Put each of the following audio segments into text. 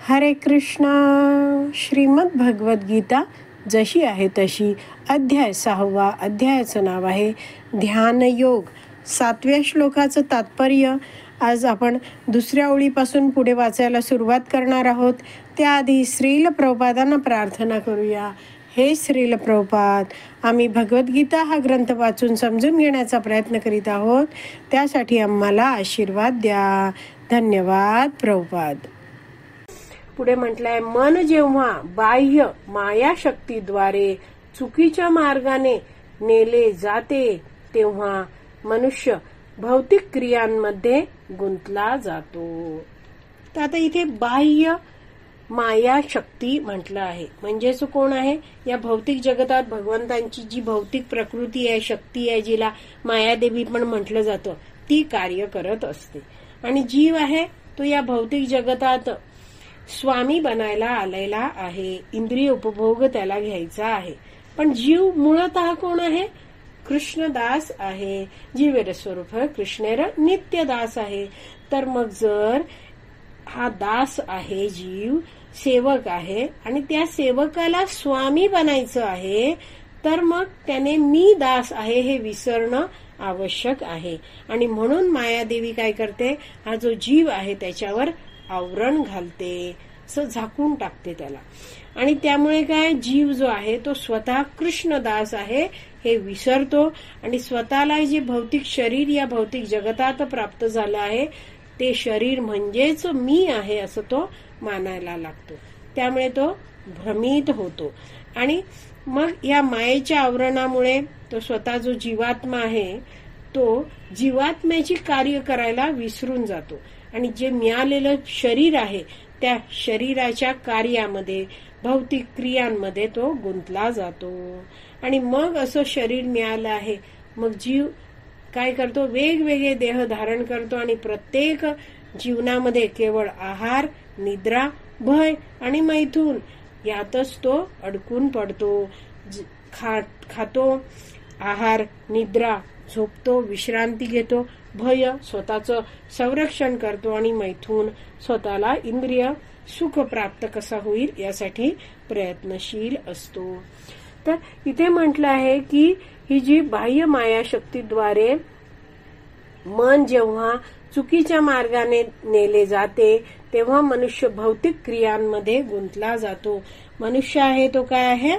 हरे कृष्णा. श्रीमद भगवद गीता जशी आहे तशी, अध्याय 6. अध्यायाचं नाव आहे ध्यानयोग. 7व्या श्लोकाचं तात्पर्य आज आपण दुसऱ्या ओळीपासून पुढे वाचायला सुरुवात करणार आहोत. त्याआधी श्रील प्रभुपादांना प्रार्थना करूया. हे श्रील प्रभुपाद, आम्ही भगवद्गीता हा ग्रंथ वाचून समजून घेण्याचा प्रयत्न करीत आहोत. त्यासाठी आम्हाला आशीर्वाद द्या. धन्यवाद प्रभुपाद. पुढे म्हटलंय, मन जेव्हा बाह्य माया शक्तीद्वारे चुकीच्या मार्गाने नेले जाते तेव्हा मनुष्य भौतिक क्रियांमध्ये गुंतला जातो. तर आता इथे बाह्य माया शक्ती म्हटलं आहे. म्हणजेच कोण आहे? या भौतिक जगतात भगवंतांची जी भौतिक प्रकृती आहे, शक्ती आहे, जिला मायादेवी पण म्हटलं जातं, ती कार्य करत असते. आणि जीव आहे तो या भौतिक जगतात स्वामी बनायला आलेला आहे. इंद्रिय उपभोग त्याला घ्यायचा आहे. पण जीव मूळतः कोण आहे? कृष्णदास आहे. जीवेर स्वरूप कृष्णेर नित्य दास आहे. तर मग जर हा दास आहे, जीव सेवक आहे आणि त्या सेवकाला स्वामी बनायचं आहे, तर मग त्याने मी दास आहे हे विसरणं आवश्यक आहे. आणि म्हणून मायादेवी काय करते? हा जो जीव आहे त्याच्यावर आवरण घालते, झाकून टाकते त्याला. आणि त्यामुळे काय, जीव जो आहे तो स्वतः कृष्णदास आहे हे विसरतो आणि स्वतःला जे भौतिक शरीर या भौतिक जगतात प्राप्त झालं आहे ते शरीर म्हणजेच मी आहे असं तो मानायला लागतो. त्यामुळे तो भ्रमित होतो आणि मग या मायेच्या आवरणामुळे तो स्वतः जो जीवात्मा आहे तो जीवात्म्याची कार्य करायला विसरून जातो आणि जे मिळालेलं शरीर आहे त्या शरीराच्या कार्यामध्ये, भौतिक क्रियांमध्ये तो गुंतला जातो. आणि मग असं शरीर मिळालं आहे, मग जीव काय करतो? वेगवेगळे देह धारण करतो आणि प्रत्येक जीवनामध्ये केवळ आहार, निद्रा, भय आणि मैथून यातच तो अडकून पडतो. खातो आहार, निद्रा, झोपतो, विश्रांती घेतो, भय स्वतःचं संरक्षण करतो आणि मैथून स्वतःला इंद्रिय सुख प्राप्त कसा होईल यासाठी प्रयत्नशील असतो. तर इथे म्हटलं आहे की ही जी बाह्य माया शक्तीद्वारे मन जेव्हा चुकीच्या मार्गाने नेले जाते तेव्हा मनुष्य भौतिक क्रियांमध्ये गुंतला जातो. मनुष्य आहे तो काय आहे?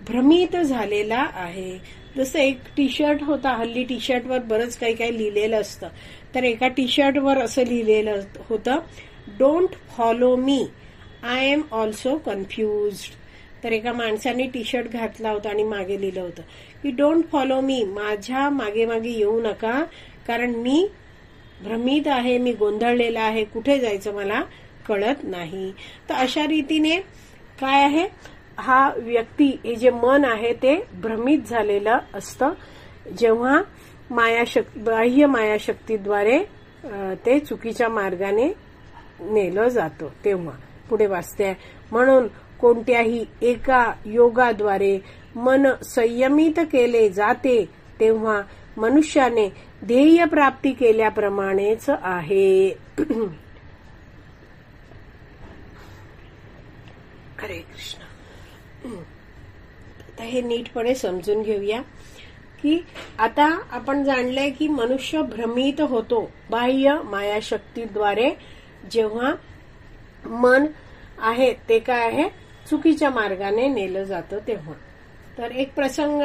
भ्रमित झालेला आहे. जसं एक टी शर्ट होता, हल्ली टी शर्ट वर बरंच काही काही लिहिलेलं असतं. तर एका टी शर्ट वर असं लिहिलेलं होतं, don't follow me, I am also confused. तर एका माणसाने टी शर्ट घातला होता आणि मागे लिहिलं होतं की डोंट फॉलो मी, माझ्या मागे मागे येऊ नका, कारण मी भ्रमित आहे, मी गोंधळलेला आहे, कुठे जायचं मला कळत नाही. तर अशा रीतीने काय आहे, हा व्यक्ती, हे जे मन आहे ते भ्रमित झालेलं असतं जेव्हा बाह्य मायाशक्तीद्वारे ते चुकीच्या मार्गाने नेलं जातं तेव्हा. पुढे वाचते, म्हणून कोणत्याही एका योगाद्वारे मन संयमित केले जाते तेव्हा मनुष्याने ध्येय प्राप्ती केल्याप्रमाणेच आहे. हरे कृष्ण. आता हे नीटपणे समजून घेऊया की आता आपण जाणलंय की मनुष्य भ्रमित होतो बाह्य मायाशक्तीद्वारे जेव्हा मन आहे ते काय आहे, चुकीच्या मार्गाने नेलं जातं तेव्हा. तर एक प्रसंग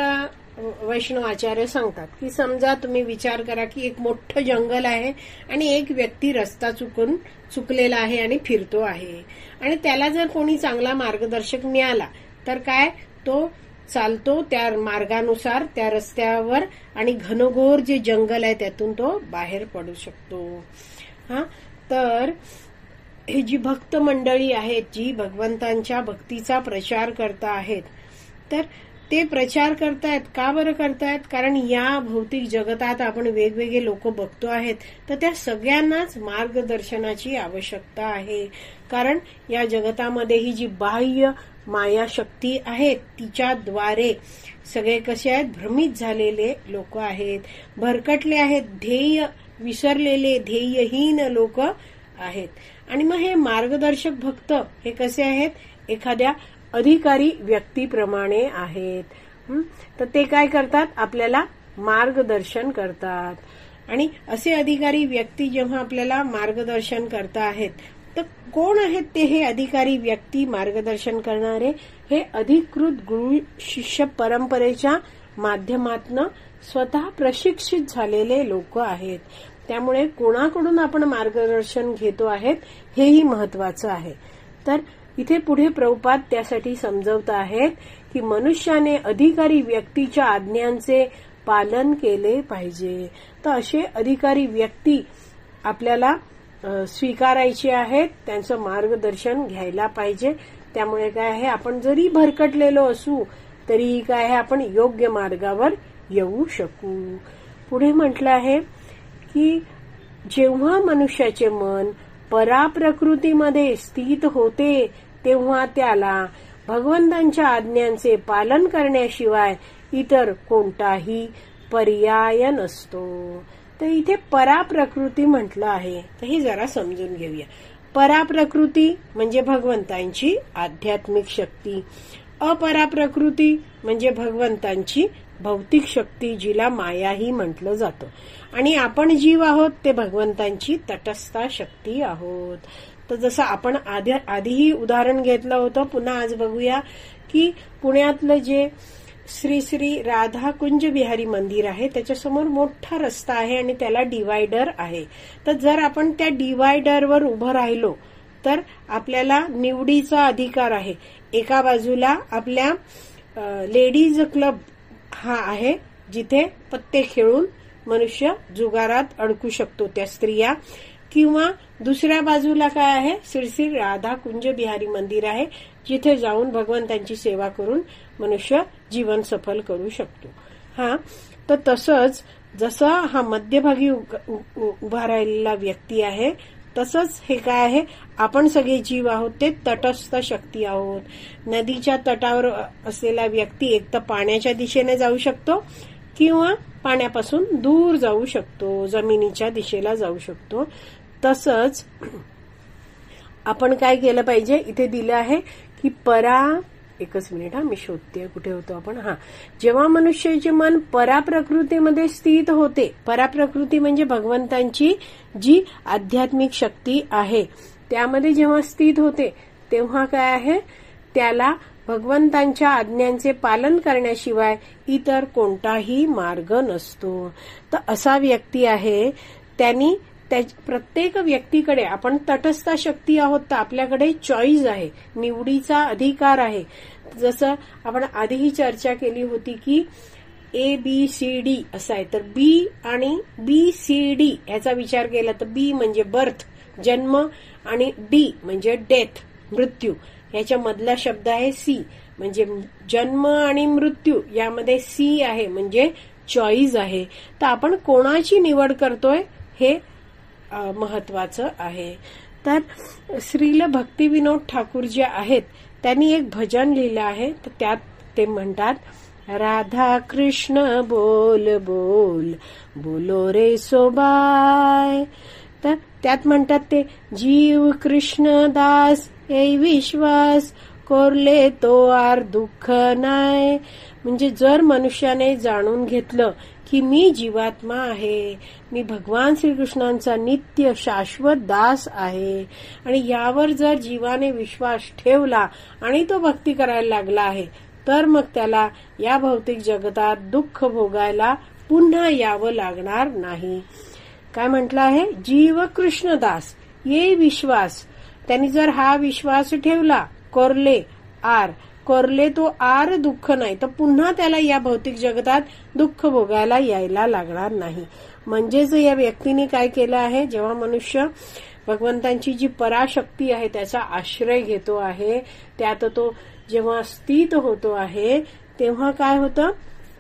वैष्णव आचार्य सांगतात की समजा तुम्ही विचार करा की एक मोठं जंगल आहे आणि एक व्यक्ती रस्ता चुकलेला आहे आणि फिरतो आहे आणि त्याला जर कोणी चांगला मार्गदर्शक मिळाला तर काय, तो चालतो त्या मार्गानुसार त्या रस्त्यावर आणि घनघोर जे जंगल आहे त्यातून तो बाहेर पडू शकतो. तर हे जी भक्त मंडळी आहेत, जी भगवंतांच्या भक्तीचा प्रचार करता आहेत, तर ते प्रचार करतायत. का बरं करतायत? कारण या भौतिक जगतात आपण वेगवेगळे लोक बघतो आहेत, तर त्या सगळ्यांनाच मार्गदर्शनाची आवश्यकता आहे. कारण या जगतामध्ये ही जी बाह्य माया शक्ती आहे तिच्याद्वारे सगळे कसे आहेत, भ्रमित झालेले लोक आहेत, भरकटले आहेत, ध्येय विसरलेले ध्येयहीन लोक आहेत आणि मग हे मार्गदर्शक भक्त हे कसे आहेत? एखाद्या अधिकारी व्यक्तीप्रमाणे आहेत. तर ते काय करतात? आपल्याला मार्गदर्शन करतात. आणि असे अधिकारी व्यक्ती जेव्हा आपल्याला मार्गदर्शन करत आहेत, तर कोण आहेत ते हे अधिकारी व्यक्ती मार्गदर्शन करणारे? हे अधिकृत गुरु शिष्य परंपरेच्या माध्यमातून स्वतः प्रशिक्षित झालेले लोक आहेत. त्यामुळे कोणाकडून आपण मार्गदर्शन घेतो आहेत हेही महत्वाचं आहे. तर इथे पुढे प्रभुपाद त्यासाठी समजवत आहेत की मनुष्याने अधिकारी व्यक्तीच्या आज्ञांचे पालन केले पाहिजे. तर असे अधिकारी व्यक्ती आपल्याला स्वीकारायचे आहेत, त्यांचं मार्गदर्शन घ्यायला पाहिजे. त्यामुळे काय आहे, आपण जरी भरकटलेलो असू तरी काय आहे, आपण योग्य मार्गावर येऊ शकू. पुढे म्हटलं आहे की जेव्हा मनुष्याचे मन पराप्रकृतीमध्ये स्थित होते तेव्हा त्याला भगवंतांच्या आज्ञांचे पालन करण्याशिवाय इतर कोणताही पर्याय नसतो. तर इथे पराप्रकृती म्हटलं आहे, तर हे जरा समजून घेऊया. पराप्रकृती म्हणजे भगवंतांची आध्यात्मिक शक्ती, अपराप्रकृती म्हणजे भगवंतांची भौतिक शक्ती, जिला मायाही म्हटलं जातं. आणि आपण जीव आहोत ते भगवंतांची तटस्थ शक्ती आहोत. तर जसं आपण आधीही उदाहरण घेतलं होतं, पुन्हा आज बघूया की पुण्यातलं जे श्री श्री राधा कुंज बिहारी मंदिर आहे त्याच्यासमोर मोठा रस्ता आहे आणि त्याला डिवायडर आहे. तर जर आपण त्या डिवायडरवर उभं राहिलो तर आपल्याला निवडीचा अधिकार आहे. एका बाजूला आपल्या लेडीज क्लब हा आहे, जिथे पत्ते खेळून मनुष्य जुगारात अडकू शकतो त्या स्त्रिया, किंवा दुसऱ्या बाजूला काय आहे, श्री श्री राधा कुंज बिहारी मंदिर आहे, जिथे जाऊन भगवंतांची सेवा करून मनुष्य जीवन सफल करू शकतो. तर तसंच जसं हा मध्यभागी उभा राहिलेला व्यक्ती आहे, तसंच हे काय आहे, आपण सगळे जीव आहोत ते तटस्थ शक्ती आहोत. नदीच्या तटावर असलेला व्यक्ती एक तर पाण्याच्या दिशेने जाऊ शकतो किंवा पाण्यापासून दूर जाऊ शकतो, जमिनीच्या दिशेला जाऊ शकतो. तसंच आपण काय केलं पाहिजे, इथे दिलं आहे की एकच मिनिट मी शोधते कुठे होतो आपण. जेव्हा मनुष्याचे मन पराप्रकृतीमध्ये स्थित होते, पराप्रकृती म्हणजे भगवंतांची जी आध्यात्मिक शक्ती आहे त्यामध्ये जेव्हा स्थित होते तेव्हा काय आहे, त्याला भगवंतांच्या आज्ञांचे पालन करण्याशिवाय इतर कोणताही मार्ग नसतो. तर असा व्यक्ती आहे, त्यांनी प्रत्येक व्यक्तीकडे, आपण तटस्थ शक्ती आहोत तर आपल्याकडे चॉईस आहे, निवडीचा अधिकार आहे. जसं आपण आधीही चर्चा केली होती की ABCD असं आहे, तर बी आणि BCD ह्याचा विचार केला तर बी म्हणजे बर्थ जन्म आणि डी म्हणजे डेथ मृत्यू, ह्याच्या मधला शब्द आहे सी म्हणजे जन्म आणि मृत्यू, यामध्ये सी आहे म्हणजे चॉईस आहे. तर आपण कोणाची निवड करतोय हे महत्वाचं आहे. तर श्रील भक्तिविनोद ठाकूर जे आहेत त्यांनी एक भजन लिहिलं आहे, तर त्यात ते म्हणतात, राधा कृष्ण बोल बोल बोलो रे सोबाय. तर त्यात म्हणतात ते, जीव कृष्ण दास ए विश्वास कोरले तो आर दुःख नाय. म्हणजे जर मनुष्याने जाणून घेतलं की मी जीवात्मा आहे, मी भगवान श्रीकृष्णांचा नित्य शाश्वत दास आहे, आणि यावर जर जीवाने विश्वास ठेवला आणि तो भक्ती करायला लागला आहे, तर मग त्याला या भौतिक जगतात दुःख भोगायला पुन्हा यावं लागणार नाही. काय म्हटलं आहे, जीव कृष्णदास ये विश्वास, त्यांनी जर हा विश्वास ठेवला, कोरले तो आर दुःख नाही, तर पुन्हा त्याला या भौतिक जगतात दुःख भोगायला यायला लागणार नाही. म्हणजेच या व्यक्तीने काय केलं आहे, जेव्हा मनुष्य भगवंतांची जी पराशक्ती आहे त्याचा आश्रय घेतो आहे, त्यात तो जेव्हा स्थित होतो आहे, तेव्हा काय होतं,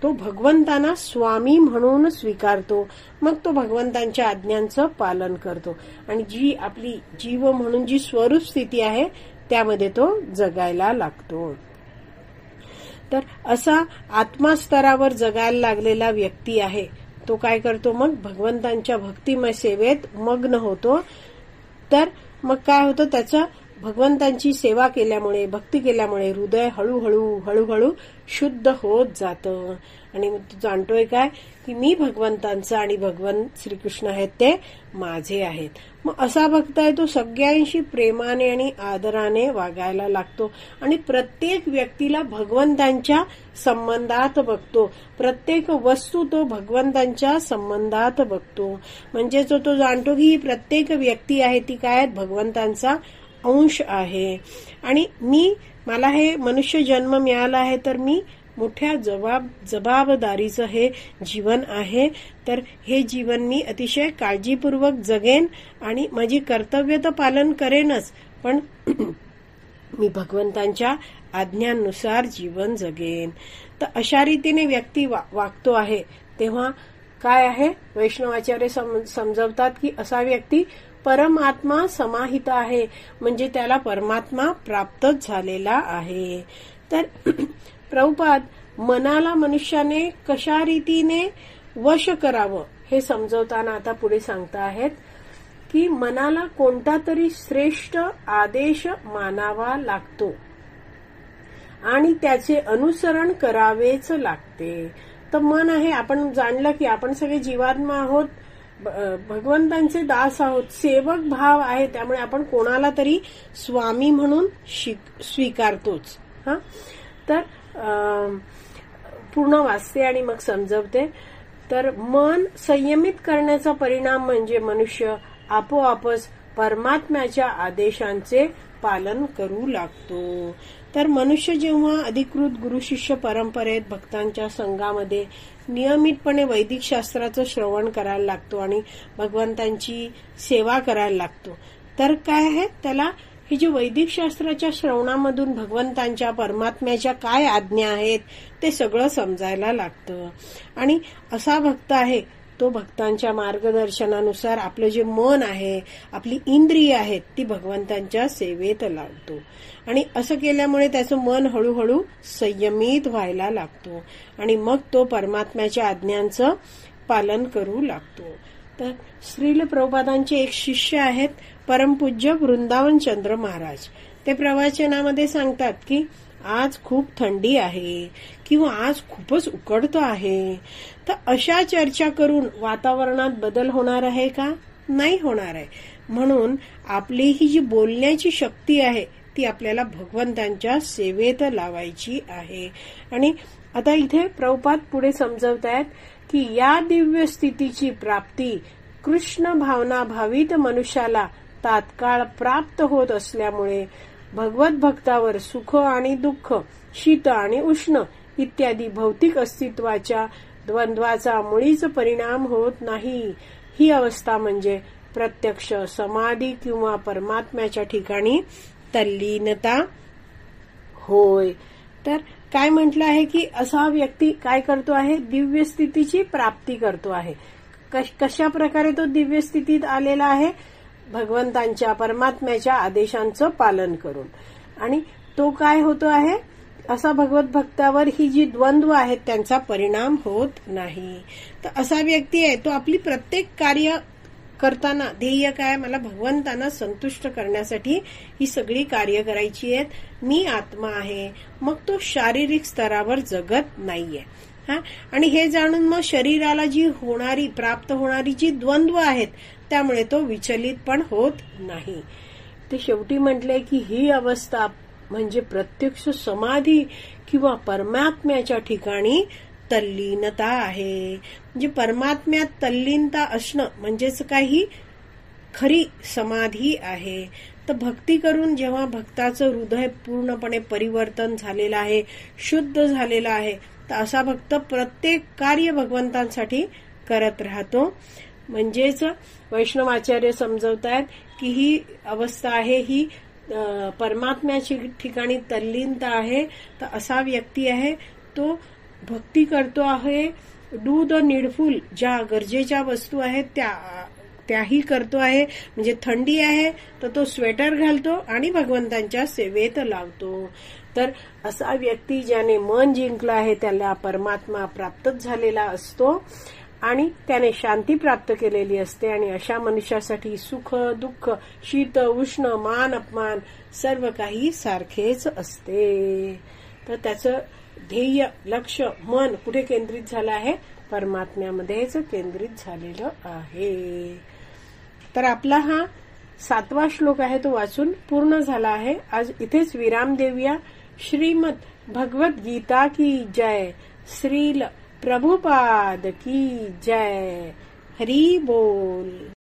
तो भगवंतांना स्वामी म्हणून स्वीकारतो. मग तो भगवंतांच्या आज्ञांचं पालन करतो आणि जी आपली जीव म्हणून जी स्वरूप स्थिती आहे त्यामध्ये तो जगायला लागतो. तर असा आत्मास्तरावर जगायला लागलेला व्यक्ती आहे, तो काय करतो, मग भगवंतांच्या भक्तिमय सेवेत मग्न होतो. तर मग काय होतं, त्याचं भगवंतांची सेवा केल्यामुळे, भक्ती केल्यामुळे हृदय हळूहळू शुद्ध होत जातं. आणि तू जाणतोय काय की मी भगवंतांचं आणि भगवंत श्रीकृष्ण आहेत ते माझे आहेत. मग असा भक्त आहे तो सगळ्यांशी प्रेमाने आणि आदराने वागायला लागतो आणि प्रत्येक व्यक्तीला भगवंतांच्या संबंधात बघतो. प्रत्येक वस्तू तो भगवंतांच्या संबंधात बघतो. म्हणजे तो जाणतो की ही प्रत्येक व्यक्ती आहे ती काय भगवंतांचा अंश आहे. आणि मला हे मनुष्य जन्म मिळाला आहे तर मी मोठ्या जबाबदारीचं हे जीवन आहे. तर हे जीवन मी अतिशय काळजीपूर्वक जगेन आणि माझी कर्तव्य तर पालन करेनच, पण मी भगवंतांच्या आज्ञांनुसार जीवन जगेन. तर अशा रीतीने व्यक्ती वागतो आहे तेव्हा काय आहे, वैष्णवाचार्य समजवतात की असा व्यक्ती परमात्मा समाहित आहे, म्हणजे त्याला परमात्मा प्राप्तच झालेला आहे. तर प्रभुपाद मनाला मनुष्याने कशा रीतीने वश करावं हे समजवताना आता पुढे सांगता आहेत की मनाला कोणता तरी श्रेष्ठ आदेश मानावा लागतो आणि त्याचे अनुसरण करावेच लागते. तर मन आहे, आपण जाणलं की आपण सगळे जीवात्मा आहोत, भगवंतांचे दास आहोत, सेवक भाव आहे, त्यामुळे आपण कोणाला तरी स्वामी म्हणून स्वीकारतोच. तर पूर्ण वाचते आणि मग समजवते. तर मन संयमित करण्याचा परिणाम म्हणजे मनुष्य आपोआपच परमात्म्याच्या आदेशांचे पालन करू लागतो. तर मनुष्य जेव्हा अधिकृत गुरु शिष्य परंपरेत भक्तांच्या संघामध्ये नियमितपणे वैदिक शास्त्राचं श्रवण करायला लागतो आणि भगवंतांची सेवा करायला लागतो, तर काय आहे त्याला हे जे वैदिक शास्त्राच्या श्रवणामधून भगवंतांच्या परमात्म्याच्या काय आज्ञा आहेत ते सगळं समजायला लागतं. आणि असा भक्त आहे तो भक्तांच्या मार्गदर्शनानुसार आपलं जे मन आहे, आपली इंद्रिय आहेत ती भगवंतांच्या सेवेत लावतो. आणि असं केल्यामुळे त्याचं मन हळूहळू संयमित व्हायला लागतो आणि मग तो परमात्म्याच्या आज्ञांचं पालन करू लागतो. तर श्रील प्रभुपादांचे एक शिष्य आहेत परमपूज्य वृंदावन चंद्र महाराज. ते प्रवचनामध्ये सांगतात की आज खूप थंडी आहे किंवा आज खूपच उकडतं आहे. तर अशा चर्चा करून वातावरणात बदल होणार आहे का? नाही होणार आहे. म्हणून आपली ही जी बोलण्याची शक्ती आहे ती आपल्याला भगवंतांच्या सेवेत लावायची आहे. आणि आता इथे प्रभुपाद पुढे समजवतायत की या दिव्य स्थितीची प्राप्ती कृष्ण भावना भावित मनुष्याला तात्काळ प्राप्त होत असल्यामुळे भगवत भक्तावर सुख आणि दुःख, शीत आणि उष्ण इत्यादी भौतिक अस्तित्वाच्या द्वंद्वाचा मुळीच परिणाम होत नाही. ही अवस्था म्हणजे प्रत्यक्ष समाधी किंवा परमात्म्याच्या ठिकाणी तल्लीनता होय. तर काय म्हटलं आहे की असा व्यक्ती काय करतो आहे, दिव्य स्थितीची प्राप्ती करतो आहे. कशा प्रकारे तो दिव्य स्थितीत आलेला आहे, भगवंतांच्या परमात्म्याच्या आदेशांचं पालन करून. आणि तो काय होतो आहे, असा भगवत भक्तावर ही जी द्वंद्व आहेत त्यांचा परिणाम होत नाही. तर असा व्यक्ती आहे तो आपली प्रत्येक कार्य करताना ध्येय काय, मला भगवंतांना संतुष्ट करण्यासाठी ही सगळी कार्य करायची आहेत, मी आत्मा आहे. मग तो शारीरिक स्तरावर जगत नाहीये. आणि हे जाणून मग शरीराला जी प्राप्त होणारी जी द्वंद्व आहेत त्यामुळे तो विचलित पण होत नाही. ते शेवटी म्हटले की ही अवस्था म्हणजे प्रत्यक्ष समाधी किंवा परमात्म्याच्या ठिकाणी तल्लीनता आहे. म्हणजे परमात्म्यात तल्लीनता असणं म्हणजेच काही खरी समाधी आहे. तर भक्ती करून जेव्हा भक्ताचं हृदय पूर्णपणे परिवर्तन झालेलं आहे, शुद्ध झालेलं आहे, तर असा भक्त प्रत्येक कार्य भगवंतांसाठी करत राहतो. म्हणजेच वैष्णवाचार्य समजवतायत की ही अवस्था आहे ही परमात्म्याच्या ठिकाणी तल्लीनता आहे. तर असा व्यक्ती आहे तो भक्ती करतो आहे, डू द नीडफुल, ज्या गरजेच्या वस्तू आहेत त्याही करतो आहे. म्हणजे थंडी आहे तर तो स्वेटर घालतो आणि भगवंतांच्या सेवेत लावतो. तर असा व्यक्ती ज्याने मन जिंकलं आहे त्याला परमात्मा प्राप्तच झालेला असतो. आणि त्याने शांती प्राप्त केलेली असते आणि अशा मनुष्यासाठी सुख दुःख शीत उष्ण मान अपमान सर्व काही सारखेच असते. तर त्याचं ध्येय लक्ष मन कुठे केंद्रित झालं आहे? परमात्म्यामध्येच केंद्रित झालेलं आहे. तर आपला हा 7वा श्लोक आहे तो वाचून पूर्ण झाला आहे. आज इथेच विराम देऊया. श्रीमद भगवत गीता की जय. श्रील प्रभुपाद की जय. हरी बोल.